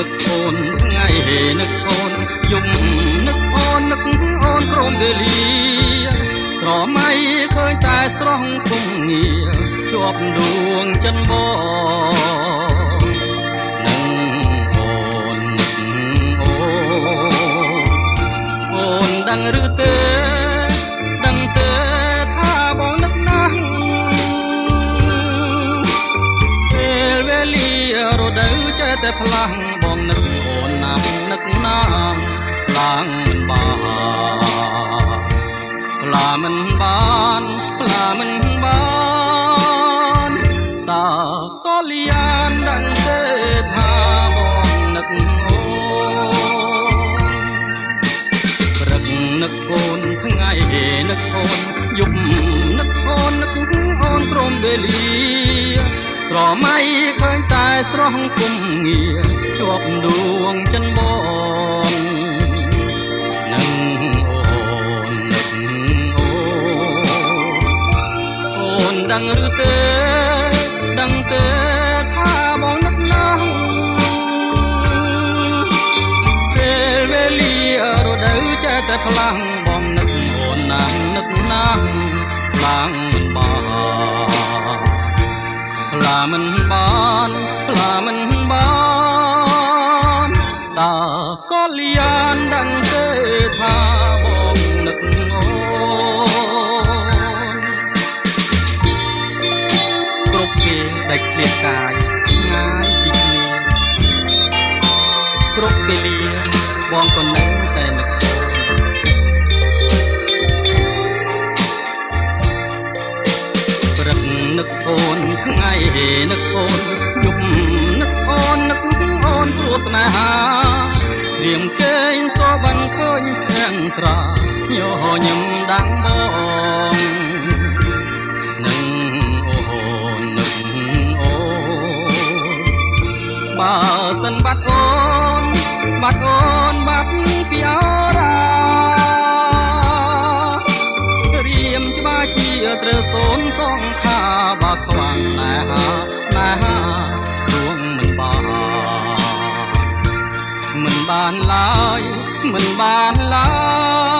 នឹកអូនថ្ងៃនឹកអូនយំនឹកអូនព្រមវេលាក្រមៃឃើញតែស្រស់គុំងារជាប់ដួងចិនបងនឹងអូនដឹងឬទេថាបងនឹកណាស់ពេលវេលារដូវចេះតែផ្លាំងបងនឹកអូនណាស់នឹកណាស់ឡើងមិនបានតើក៏លៀនដឹងទេថាបងនឹកអូនព្រឹកនឹកអូនថ្ងៃនឹកអូនយប់នឹកអូនព្រមវេលាក្រមៃឃើញតែស្រស់គុំងារជាប់ដួងចិនបងនឹងអូនដឹងឬទេថាបងនឹកណាស់ពេលវេលារដូវចេះតែផ្លាំងបងនឹកអូនណាស់ខ្លាំងមិនបានតើក៏លៀនដឹងទេថាបងនឹកអូនគ្រប់ពេលដាច់ឃ្លាតកាយងាយពីគ្នាគ្រប់ពេលលាបងក៏នៅតែនឹកព្រឹកនឹកអូនថ្ងៃនឹកអូនយប់នឹកអូនព្រោះស្នេហារៀងគេងក៏បានឃើញស្ងាត់ត្រាញញឹមដាំងបងនឹងអូនបើសិនបាត់អូនបាត់ពីអរារៀមច្បាស់ជាត្រូវសូនសងខាបើខ្វាំងណែហារួងមិនបានឡើយ